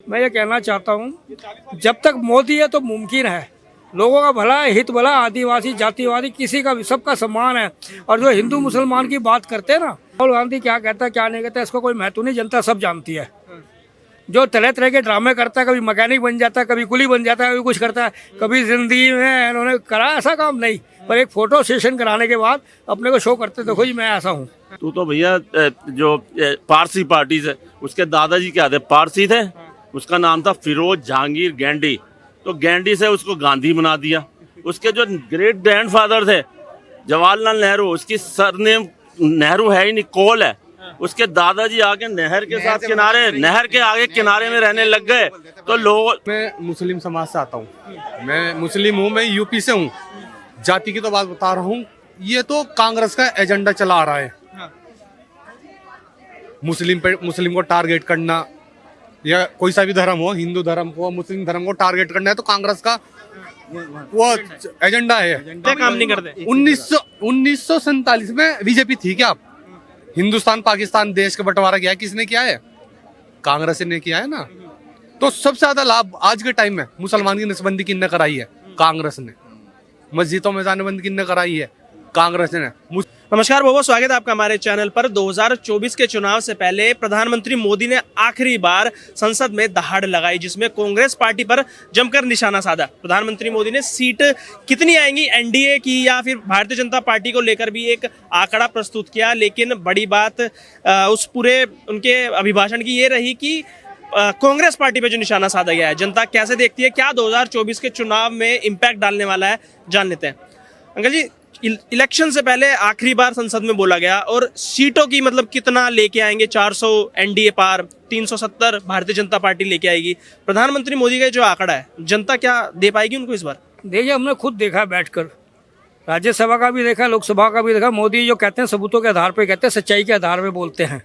मैं ये कहना चाहता हूँ, जब तक मोदी है तो मुमकिन है। लोगों का भला है, हित भला, आदिवासी जातिवादी किसी का भी, सबका सम्मान है। और जो हिंदू मुसलमान की बात करते हैं ना, राहुल गांधी क्या कहता है क्या नहीं कहता, इसको कोई महत्व नहीं, जनता सब जानती है। जो तरह तरह के ड्रामे करता है, कभी मैकेनिक बन जाता है, कभी कुली बन जाता है, कभी कुछ करता है, कभी जिंदगी में इन्होंने करा ऐसा काम नहीं, पर एक फोटो सेशन कराने के बाद अपने को शो करते देखो जी मैं ऐसा हूँ। तू तो भैया जो पारसी पार्टी से, उसके दादाजी क्या थे, पारसी थे। उसका नाम था फिरोज जहांगीर गैंडी। तो गैंडी से उसको गांधी बना दिया। उसके जो ग्रेट ग्रैंडफादर थे जवाहरलाल नेहरू, उसकी सरनेम नेहरू है ही नहीं, कोल है। उसके दादाजी आके नहर के साथ किनारे, नहर के आगे किनारे में रहने लग गए। तो लोग, मैं मुस्लिम समाज से आता हूँ, मैं मुस्लिम हूँ, मैं यूपी से हूँ। जाति की तो बात बता रहा हूँ, ये तो कांग्रेस का एजेंडा चला आ रहा है। मुस्लिम को टारगेट करना, या कोई सा भी धर्म हो, हिंदू धर्म को, मुस्लिम धर्म को टारगेट करना है, तो कांग्रेस का वो एजेंडा है। क्या काम नहीं करते? 1947 में बीजेपी थी क्या? हिंदुस्तान पाकिस्तान देश का बंटवारा किया है, किसने किया है? कांग्रेस ने किया है ना। तो सबसे ज्यादा लाभ आज के टाइम में मुसलमान की नसबंदी किसने कराई है? कांग्रेस ने। मस्जिदों में जाने बंद किसने कराई है? कांग्रेस ने। नमस्कार बहुत स्वागत है आपका हमारे चैनल पर। 2024 के चुनाव से पहले प्रधानमंत्री मोदी ने आखिरी बार संसद में दहाड़ लगाई, जिसमें कांग्रेस पार्टी पर जमकर निशाना साधा। प्रधानमंत्री मोदी ने सीट कितनी आएंगी एनडीए की या फिर भारतीय जनता पार्टी को लेकर भी एक आंकड़ा प्रस्तुत किया, लेकिन बड़ी बात उस पूरे उनके अभिभाषण की ये रही कि कांग्रेस पार्टी पे जो निशाना साधा गया है, जनता कैसे देखती है, क्या 2024 के चुनाव में इम्पैक्ट डालने वाला है, जान लेते हैं। अंकल जी, इलेक्शन से पहले आखिरी बार संसद में बोला गया, और सीटों की मतलब कितना लेके आएंगे? 400 एनडीए पार, 370 भारतीय जनता पार्टी लेके आएगी। प्रधानमंत्री मोदी का जो आंकड़ा है, जनता क्या दे पाएगी उनको इस बार? देखिए, हमने खुद देखा बैठकर, राज्यसभा का भी देखा, लोकसभा का भी देखा। मोदी जो कहते हैं सबूतों के आधार पर कहते हैं, सच्चाई के आधार पर बोलते हैं,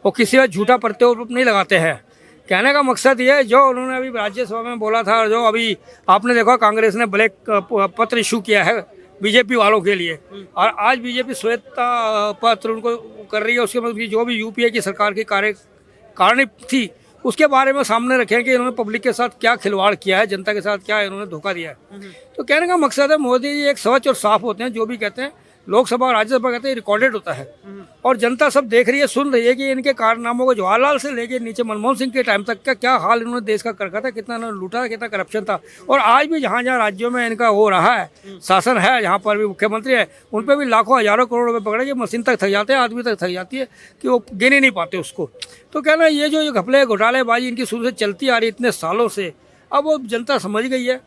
वो किसी का झूठा प्रत्यारोप नहीं लगाते हैं। कहने का मकसद ये है, जो उन्होंने अभी राज्यसभा में बोला था, जो अभी आपने देखा कांग्रेस ने ब्लैक पत्र इशू किया है बीजेपी वालों के लिए, और आज बीजेपी श्वेत पत्र उनको कर रही है। उसके मतलब जो भी यूपीए की सरकार की कार्यकारिणी थी, उसके बारे में सामने रखें कि इन्होंने पब्लिक के साथ क्या खिलवाड़ किया है, जनता के साथ क्या इन्होंने धोखा दिया है। तो कहने का मकसद है, मोदी जी एक सच और साफ होते हैं। जो भी कहते हैं, लोकसभा और राज्यसभा कहते हैं, रिकॉर्डेड होता है, और जनता सब देख रही है, सुन रही है कि इनके कारनामों को जवाहरलाल से लेके नीचे मनमोहन सिंह के टाइम तक का क्या हाल इन्होंने देश का कर रखा था, कितना इन्होंने लूटा, कितना करप्शन था। और आज भी जहाँ जहाँ राज्यों में इनका हो रहा है शासन है, जहाँ पर भी मुख्यमंत्री है, उन पर भी लाखों हजारों करोड़ रुपए पकड़े कि मशीन तक थक जाते हैं, आदमी तक थक जाती है कि वो गिन ही नहीं पाते उसको। तो कहना ये जो घपले घोटालेबाजी इनकी शुरू से चलती आ रही इतने सालों से, अब वो जनता समझ गई है।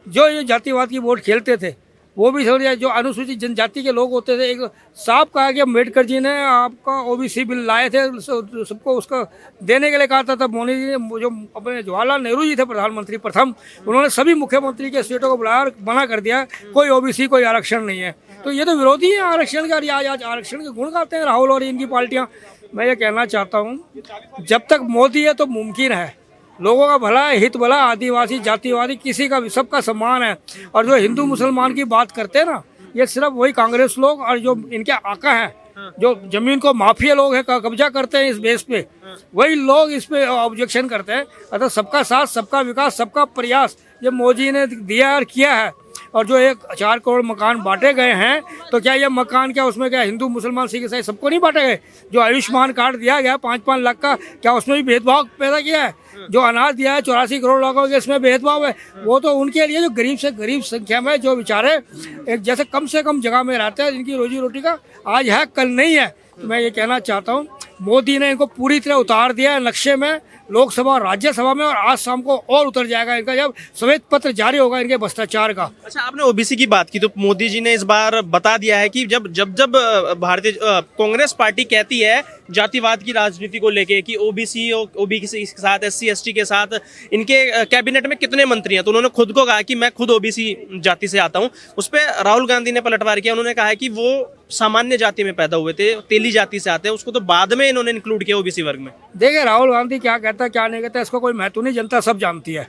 जो ये जातिवाद की वोट खेलते थे वो भी समझ, जो अनुसूचित जनजाति के लोग होते थे, एक साफ कहा कि अम्बेडकर जी ने आपका ओबीसी बिल लाए थे, सबको उसका देने के लिए कहा था। तब मोदी जी ने, जो अपने जवाहरलाल नेहरू जी थे प्रधानमंत्री प्रथम, उन्होंने सभी मुख्यमंत्री के स्टेटों को बुलाया, मना कर दिया कोई ओबीसी कोई आरक्षण नहीं है। तो ये तो विरोधी है आरक्षण का, आज आरक्षण के गुण गाते हैं राहुल और इनकी पार्टियाँ। मैं ये कहना चाहता हूँ, जब तक मोदी है तो मुमकिन है। लोगों का भला है, हित भला, आदिवासी जातिवादी किसी का भी, सबका सम्मान है। और जो हिंदू मुसलमान की बात करते हैं ना, ये सिर्फ वही कांग्रेस लोग और जो इनके आका हैं, जो जमीन को माफिया लोग हैं, कब्जा करते हैं इस बेस पे, वही लोग इस पे ऑब्जेक्शन करते हैं। अतः सबका साथ, सबका विकास, सबका प्रयास ये मोदी ने दिया और किया है। और जो 4 करोड़ मकान बांटे गए हैं, तो क्या ये मकान, क्या उसमें क्या हिंदू मुसलमान सिख ईसाई सबको नहीं बांटे गए? जो आयुष्मान कार्ड दिया गया 5-5 लाख का, क्या उसमें भी भेदभाव पैदा किया है? जो अनाज दिया है 84 करोड़ लोगों के, इसमें भेदभाव है? वो तो उनके लिए जो गरीब से गरीब संख्या में जो बेचारे एक जैसे कम से कम जगह में रहते हैं, जिनकी रोजी रोटी का आज है कल नहीं है। तो मैं ये कहना चाहता हूँ, मोदी ने इनको पूरी तरह उतार दिया है नक्शे में, लोकसभा और राज्यसभा में, और आज शाम को और उतर जाएगा इनका, जब श्वेत पत्र जारी होगा इनके भ्रष्टाचार का। अच्छा, आपने ओबीसी की बात की, तो मोदी जी ने इस बार बता दिया है कि जब भारतीय कांग्रेस पार्टी कहती है जातिवाद की राजनीति को लेके कि ओबीसी के साथ, एससी एसटी के साथ इनके कैबिनेट में कितने मंत्री हैं, तो उन्होंने खुद को कहा कि मैं खुद ओबीसी जाति से आता हूं। उस पर राहुल गांधी ने पलटवार किया, उन्होंने कहा है कि वो सामान्य जाति में पैदा हुए थे, तेली जाति से आते हैं, उसको तो बाद में इन्होंने इंक्लूड किया ओबीसी वर्ग में। देखिए, राहुल गांधी क्या कहता है क्या नहीं कहता, इसको कोई महत्व नहीं, जनता सब जानती है।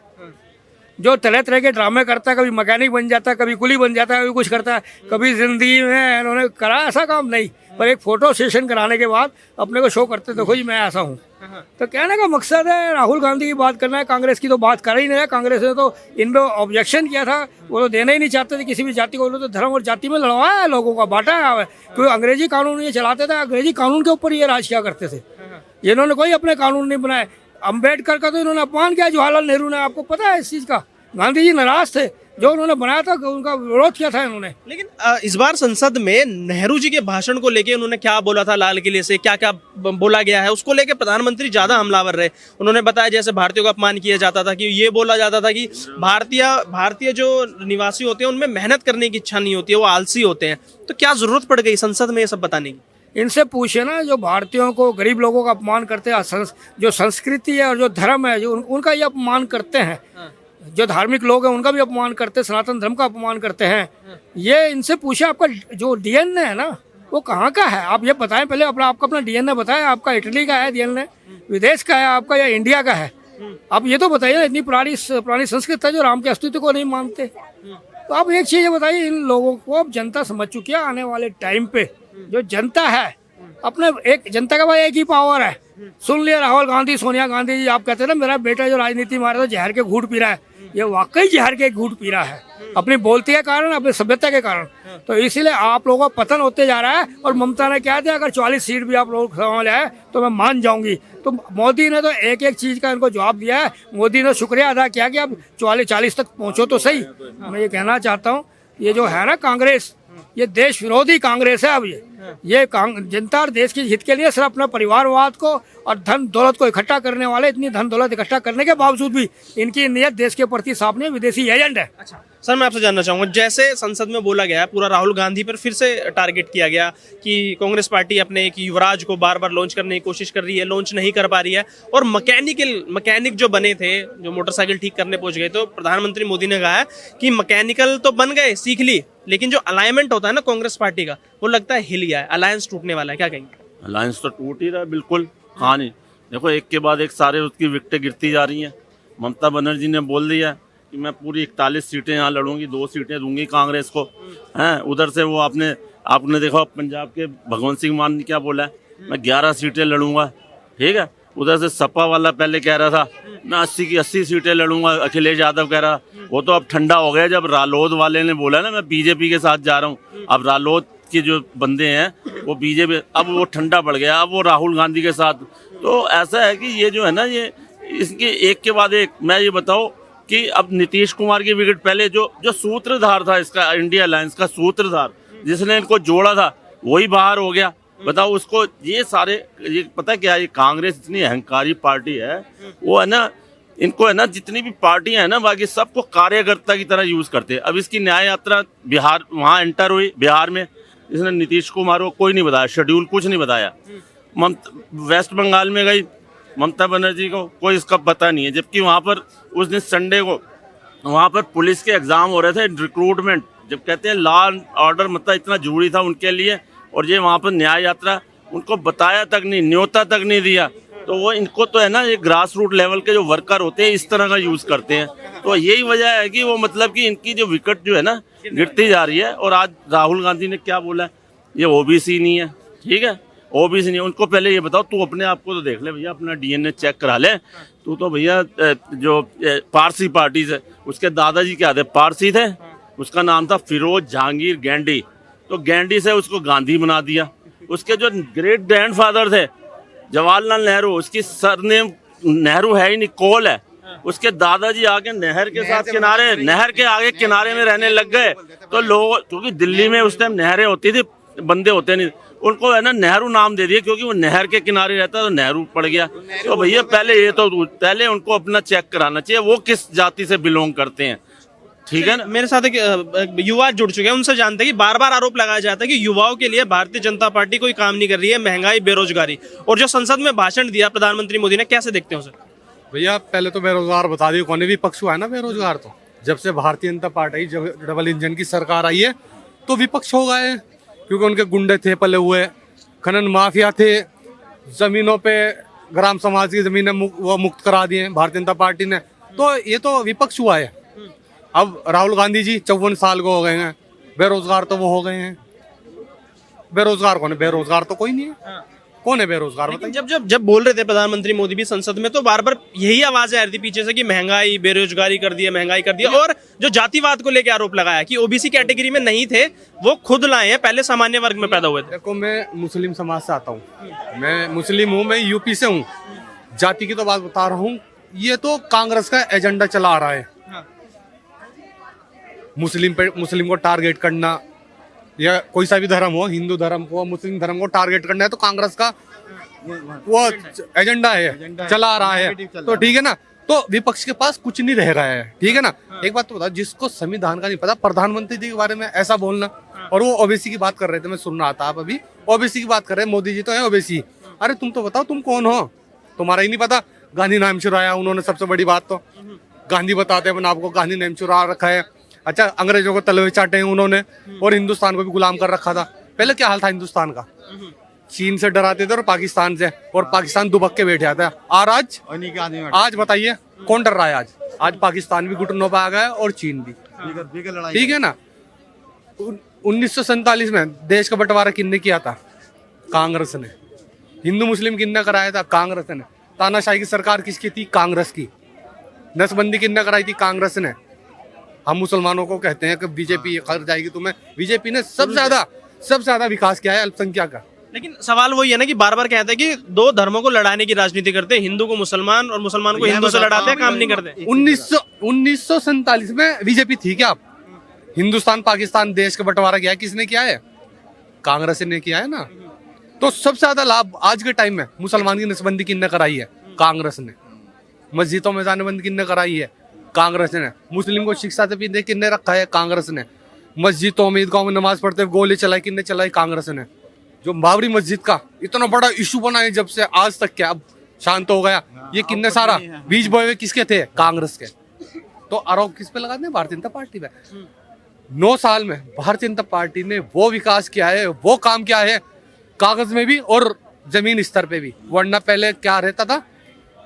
जो तरह तरह के ड्रामे करता है, कभी मैकेनिक बन जाता है, कभी कुली बन जाता है, कभी कुछ करता है, कभी जिंदगी में इन्होंने करा ऐसा काम नहीं, पर एक फोटो सेशन कराने के बाद अपने को शो करते देखो जी मैं ऐसा हूँ। तो कहने का मकसद है राहुल गांधी की बात करना है, कांग्रेस की तो बात कर ही नहीं है। कांग्रेस ने तो इन पे ऑब्जेक्शन किया था, वो तो देना ही नहीं चाहते थे किसी भी जाति को। उन्होंने तो धर्म और जाति में लड़वाया है लोगों का, बांटा है। क्योंकि अंग्रेजी कानून ये चलाते थे, अंग्रेजी कानून के ऊपर ये राज किया करते थे। इन्होंने कोई अपने कानून नहीं बनाए। अम्बेडकर का तो इन्होंने अपमान किया, जवाहरलाल नेहरू ने, आपको पता है इस चीज़ का। गांधी जी नाराज थे, जो उन्होंने बनाया था उनका विरोध किया था इन्होंने। लेकिन इस बार संसद में नेहरू जी के भाषण को लेके उन्होंने क्या बोला था, लाल किले से क्या क्या बोला गया है, उसको लेके प्रधानमंत्री ज्यादा हमलावर रहे। उन्होंने बताया जैसे भारतीयों का अपमान किया जाता था, कि ये बोला जाता था कि भारतीय जो निवासी होते हैं उनमें मेहनत करने की इच्छा नहीं होती है, वो आलसी होते हैं। तो क्या जरूरत पड़ गई संसद में ये सब बताने की? इनसे पूछे ना, जो भारतीयों को, गरीब लोगों का अपमान करते हैं, जो संस्कृति है और जो धर्म है, जो उनका ये अपमान करते हैं। जो धार्मिक लोग हैं उनका भी अपमान करते हैं, सनातन धर्म का अपमान करते हैं। ये इनसे पूछे आपका जो डीएनए है ना, वो कहाँ का है, आप ये बताएं पहले। आपका अपना डीएनए बताएं, आपका इटली का है डीएनए, विदेश का है आपका, या इंडिया का है? आप ये तो बताइए। इतनी पुरानी संस्कृति है जो राम के अस्तित्व को नहीं मानते। तो आप एक चीज़ ये बताइए, इन लोगों को अब जनता समझ चुकी है। आने वाले टाइम पे जो जनता है, अपने एक जनता का भाई एक ही पावर है। सुन लिया राहुल गांधी, सोनिया गांधी जी, आप कहते हैं ना मेरा बेटा जो राजनीति में आ रहा है जहर के घूंट पी रहा है, ये वाकई जहर के घूंट पी रहा है, अपनी बोलती के कारण, अपनी सभ्यता के कारण। तो इसीलिए आप लोगों का पतन होते जा रहा है। और ममता ने क्या दिया, अगर 40 सीट भी आप लोग सवाल आए तो मैं मान जाऊंगी। तो मोदी ने तो एक एक चीज का इनको जवाब दिया है। मोदी ने शुक्रिया अदा किया कि आप 40 तक पहुंचो तो सही। मैं ये कहना चाहता हूँ, ये जो है ना कांग्रेस, ये देश विरोधी कांग्रेस है। अब ये जनता और देश के हित के लिए सिर्फ अपना परिवारवाद को और धन दौलत को इकट्ठा करने वाले, इतनी धन दौलत इकट्ठा करने के बावजूद भी इनकी नीयत देश के प्रति साफ नहीं, विदेशी एजेंट है। अच्छा सर, मैं आपसे जानना चाहूंगा, जैसे संसद में बोला गया पूरा राहुल गांधी पर फिर से टारगेट किया गया कि कांग्रेस पार्टी अपने एक युवराज को बार बार लॉन्च करने की कोशिश कर रही है, लॉन्च नहीं कर पा रही है। और मैकेनिक जो बने थे, जो मोटरसाइकिल ठीक करने पहुंच गए, तो प्रधानमंत्री मोदी ने कहा है कि मैकेनिकल तो बन गए, सीख ली, लेकिन जो अलाइनमेंट होता है ना कांग्रेस पार्टी का, वो लगता है हिल गया है, अलायंस टूटने वाला है। क्या कहेंगे? अलायंस तो टूट ही रहा है बिल्कुल। हाँ नहीं, देखो एक के बाद एक सारे उसकी विकेटें गिरती जा रही हैं। ममता बनर्जी ने बोल दिया कि मैं पूरी 41 सीटें यहाँ लड़ूंगी, 2 सीटें दूंगी कांग्रेस को। हैं उधर से वो आपने देखा पंजाब के भगवंत सिंह मान ने क्या बोला है, मैं 11 सीटें लड़ूंगा। ठीक है, उधर से सपा वाला पहले कह रहा था मैं 80 की 80 सीटें लड़ूंगा, अखिलेश यादव कह रहा। वो तो अब ठंडा हो गया जब रालोद वाले ने बोला ना मैं बीजेपी के साथ जा रहा हूँ। अब रालोद के जो बंदे हैं वो बीजेपी, अब वो ठंडा पड़ गया, अब वो राहुल गांधी के साथ। तो ऐसा है कि ये जो है ना, ये इसके एक के बाद एक। मैं ये बताऊँ कि अब नीतीश कुमार की विकेट, पहले जो सूत्रधार था इसका, इंडिया अलायंस का सूत्रधार, जिसने इनको जोड़ा था, वही बाहर हो गया। बताओ उसको, ये सारे, ये पता क्या है, ये कांग्रेस इतनी अहंकारी पार्टी है, वो है ना, इनको है ना, जितनी भी पार्टियां है ना, बाकी सबको कार्यकर्ता की तरह यूज करते हैं। अब इसकी न्याय यात्रा बिहार, वहाँ एंटर हुई बिहार में, इसने नीतीश कुमार को कोई नहीं बताया, शेड्यूल कुछ नहीं बताया। वेस्ट बंगाल में गई ममता बनर्जी को, कोई इसका पता नहीं है। जबकि वहाँ पर उस दिन संडे को वहाँ पर पुलिस के एग्जाम हो रहे थे, रिक्रूटमेंट, जब कहते हैं लॉ एंड ऑर्डर मतलब इतना जरूरी था उनके लिए, और ये वहाँ पर न्याय यात्रा, उनको बताया तक नहीं, न्योता तक नहीं दिया। तो वो इनको तो है ना, ये ग्रास रूट लेवल के जो वर्कर होते हैं इस तरह का यूज करते हैं। तो यही वजह है कि वो मतलब कि इनकी जो विकेट जो है ना गिरती जा रही है। और आज राहुल गांधी ने क्या बोला है, ये ओबीसी नहीं है। ठीक है, ओबीसी नहीं है। उनको पहले ये बताओ, तू अपने आप को तो देख ले भैया, अपना डीएनए चेक करा ले। तू तो भैया जो पारसी पार्टी से, उसके दादाजी क्या थे, पारसी थे। उसका नाम था फिरोज जहांगीर गैंडी। तो गैंडी से उसको गांधी बना दिया। उसके जो ग्रेट ग्रैंडफादर थे जवाहरलाल नेहरू, उसकी सरनेम नेहरू है ही नहीं, कोल है। उसके दादाजी आके नहर के साथ किनारे, नहर के आगे किनारे में रहने लग गए। तो लोग, क्योंकि दिल्ली में उस टाइम नहरें होती थी, बंदे होते नहीं, उनको है ना नेहरू नाम दे दिया, क्योंकि वो नहर के किनारे रहता तो नेहरू पड़ गया। तो भैया पहले उनको अपना चेक कराना चाहिए, वो किस जाति से बिलोंग करते हैं। ठीक है ना। मेरे साथ एक युवा जुड़ चुके हैं, उनसे जानते हैं कि बार बार आरोप लगाया जाता है कि युवाओं के लिए भारतीय जनता पार्टी कोई काम नहीं कर रही है, महंगाई, बेरोजगारी। और जो संसद में भाषण दिया प्रधानमंत्री मोदी ने, कैसे देखते हो सर? भैया पहले तो बेरोजगार बता दिए, कौन भी पक्ष हुआ है ना बेरोजगार। तो जब से Bharatiya Janata party double engine की सरकार आई है तो विपक्ष हो गए, क्योंकि उनके गुंडे थे पले हुए, खनन माफिया थे, जमीनों पे ग्राम समाज की जमीनें वो मुक्त करा दिए भारतीय जनता पार्टी ने। तो ये तो विपक्ष हुआ है। अब राहुल गांधी जी 54 साल को हो गए हैं, बेरोजगार तो वो हो गए हैं। बेरोजगार कौन है? बेरोजगार तो कोई नहीं है। कौन है बेरोजगार लेकिन बताइए? जब बोल रहे थे प्रधानमंत्री मोदी भी संसद में, तो बार बार यही आवाजें आ रही थी पीछे से कि महंगाई, बेरोजगारी कर दिया, महंगाई कर दिया, और जो जातिवाद को लेकर आरोप लगाया कि ओबीसी कैटेगरी में नहीं थे, वो खुद लाए हैं, पहले सामान्य वर्ग में पैदा हुए थे। देखो, मैं मुस्लिम समाज से आता हूँ, मैं मुस्लिम हूँ, मैं यूपी से हूँ। जाति की तो बात बता रहा हूँ, ये तो कांग्रेस का एजेंडा चला आ रहा है। मुस्लिम को टारगेट करना, या कोई सा भी धर्म हो, हिंदू धर्म को, मुस्लिम धर्म को टारगेट करना है, तो कांग्रेस का वो एजेंडा है, चला आ रहा है। तो ठीक है ना, तो विपक्ष के पास कुछ नहीं रह रहा है, ठीक है ना। एक बात तो बताओ, जिसको संविधान का नहीं पता, प्रधानमंत्री जी के बारे में ऐसा बोलना, और वो ओबीसी की बात कर रहे थे, मैं सुन रहा था, आप अभी ओबीसी की बात कर रहे हैं, मोदी जी तो है ओबीसी। अरे तुम तो बताओ, तुम कौन हो? तुम्हारा ही नहीं पता। गांधी नाम चुराया उन्होंने, सबसे बड़ी बात तो गांधी बताते हैं आपको, गांधी नाम चुरा रखा है। अच्छा, अंग्रेजों को तलवे चाटे हैं उन्होंने, और हिंदुस्तान को भी गुलाम कर रखा था। पहले क्या हाल था हिंदुस्तान का? चीन से डराते थे और पाकिस्तान से, और पाकिस्तान दुबक के बैठ जाता है। और आज बताइए कौन डर रहा है? आज पाकिस्तान भी घुटनों पर आ गया है, और चीन भी, ठीक है ना। 1947 में देश का बंटवारा किसने किया था? कांग्रेस ने। हिंदू मुस्लिम किसने कराया था? कांग्रेस ने। तानाशाही की सरकार किसकी थी? कांग्रेस की। नसबंदी किसने कराई थी? कांग्रेस ने। हम मुसलमानों को कहते हैं कि बीजेपी कर जाएगी तुम्हें, बीजेपी ने सबसे ज्यादा विकास किया है अल्पसंख्यक का। लेकिन सवाल वही है ना कि बार बार कहते हैं कि दो धर्मों को लड़ाने की राजनीति करते हैं, हिंदू को मुसलमान और मुसलमान को हिंदू से लड़ाते हैं, काम नहीं करते। 1947 में बीजेपी थी क्या? हिंदुस्तान पाकिस्तान देश का बंटवारा किया किसने किया है? कांग्रेस ने किया है ना। तो सबसे ज्यादा लाभ आज के टाइम में मुसलमान की नसबंदी किसने कराई है? कांग्रेस ने। मस्जिदों में जाने बंद किसने कराई है? कांग्रेस ने। मुस्लिम को शिक्षा से पीछे किसने रखा है? कांग्रेस ने। मस्जिदों में, ईदगाहों में नमाज पढ़ते हुए गोली चलाई किसने चलाई? कांग्रेस ने। जो बाबरी मस्जिद का इतना बड़ा इशू बना है, जब से आज तक क्या, अब शांत हो गया, ये किसने सारा बीज बोए किसके थे? कांग्रेस के। तो आरोप किस पे लगाते हैं? भारतीय जनता पार्टी पे। 9 साल में भारतीय जनता पार्टी ने वो विकास किया है, वो काम किया है, कागज में भी और जमीन स्तर पे भी। वरना पहले क्या रहता था?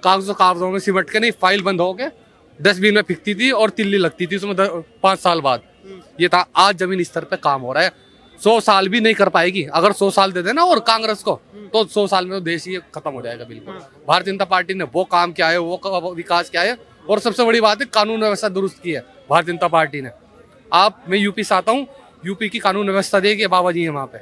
कागजों में सिमट के नहीं, फाइल बंद हो के डस्टबिन में फेंकती थी और तिल्ली लगती थी उसमें 5 साल बाद। ये था। आज जमीन स्तर पे काम हो रहा है। 100 साल भी नहीं कर पाएगी। अगर 100 साल दे देना और कांग्रेस को, तो 100 साल में तो देश ही खत्म हो जाएगा बिल्कुल। भारतीय जनता पार्टी ने वो काम किया है, वो विकास किया है, और सबसे बड़ी बात है कानून व्यवस्था दुरुस्त की है भारतीय जनता पार्टी ने। मैं यूपी से आता हूँ, यूपी की कानून व्यवस्था देखिए, बाबा जी है वहाँ पे।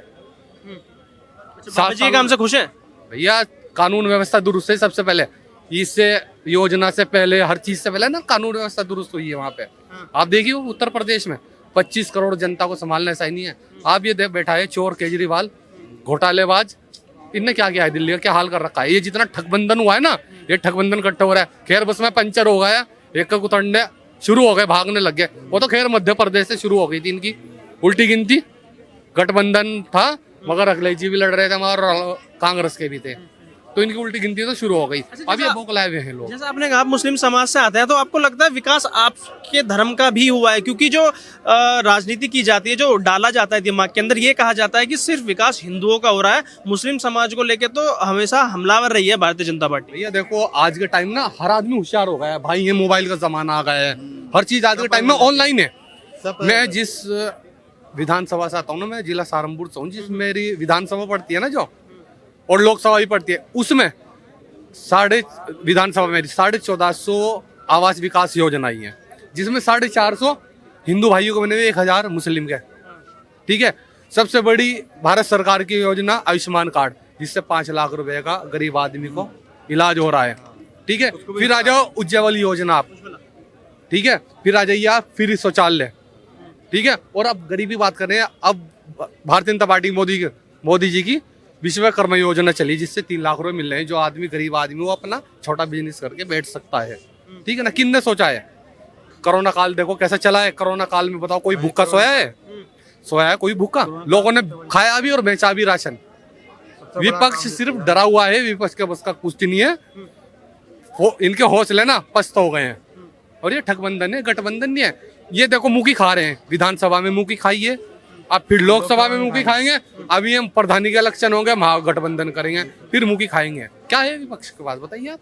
बाबा जी के काम से खुश हैं भैया? कानून व्यवस्था दुरुस्त है सबसे पहले, इससे योजना से पहले, हर चीज से पहले ना कानून व्यवस्था दुरुस्त हुई है वहाँ पे। आप देखिए उत्तर प्रदेश में 25 करोड़ जनता को संभालना ऐसा ही नहीं है। आप ये बैठा है चोर केजरीवाल, घोटालेबाज, इनने क्या किया है? दिल्ली का क्या हाल कर रखा है? ये जितना ठगबंधन हुआ है ना, ये ठगबंधन इकट्ठा हो रहा है। खैर बस में पंचर हो गया, एक का कुतंडे शुरू हो गए, भागने लग गए। वो तो खैर मध्य प्रदेश से शुरू हो गई थी इनकी उल्टी गिनती। गठबंधन था, मगर अखिलेश जी भी लड़ रहे थे और कांग्रेस के भी थे, तो इनकी उल्टी गिनती तो शुरू हो गई। अब ये बौखलाए हुए हैं लोग। जैसा आपने कहा आप मुस्लिम समाज से आते हैं, तो आपको लगता है विकास आपके धर्म का भी हुआ है? क्योंकि जो राजनीति की जाती है, जो डाला जाता है दिमाग के अंदर, ये कहा जाता है कि सिर्फ विकास हिंदुओं का हो रहा है, मुस्लिम समाज को लेकर तो हमेशा हमलावर रही है भारतीय जनता पार्टी। भैया देखो, आज के टाइम ना हर आदमी होशियार हो गया है भाई, ये मोबाइल का जमाना आ गया है, हर चीज आज के टाइम में ऑनलाइन है। मैं जिस विधानसभा से आता हूँ ना, मैं जिला सहारनपुर से हूँ, जिस मेरी विधानसभा पड़ती है ना जो, और लोकसभा भी पड़ती है, उसमें विधानसभा में 1450 आवास विकास योजना आई है, जिसमें 450 हिंदू भाइयों को बने हुए, 1000 मुस्लिम के। ठीक है। सबसे बड़ी भारत सरकार की योजना आयुष्मान कार्ड, जिससे 5 लाख रुपए का गरीब आदमी को इलाज हो रहा है। ठीक है। फिर आ जाओ उज्ज्वल योजना आप, ठीक है। फिर आ जाइए आप फ्री शौचालय, ठीक है। और अब गरीबी बात कर रहे हैं, अब भारतीय जनता पार्टी मोदी जी की विश्वकर्मा योजना चली, जिससे 3 लाख रुपए मिल रहे हैं, जो आदमी गरीब आदमी वो अपना छोटा बिजनेस करके बैठ सकता है। ठीक है ना। किसने सोचा है? कोरोना काल देखो कैसा चला है। कोरोना काल में बताओ कोई भूखा सोया है? सोया है कोई भूखा? लोगों ने खाया भी और बेचा भी राशन। विपक्ष सिर्फ डरा हुआ है, विपक्ष के बस का कुछ नहीं है। इनके हौसले ना पस्त हो गए हैं, और ये ठगबंधन है, गठबंधन नहीं है। ये देखो मुखी खा रहे हैं, विधानसभा में मुखी खाइए, अब फिर लोकसभा में मुखी खाएंगे, अभी हम प्रधानी के इलेक्शन होंगे, महागठबंधन करेंगे, फिर मुखी खाएंगे। क्या है विपक्ष के पास बताइए आप?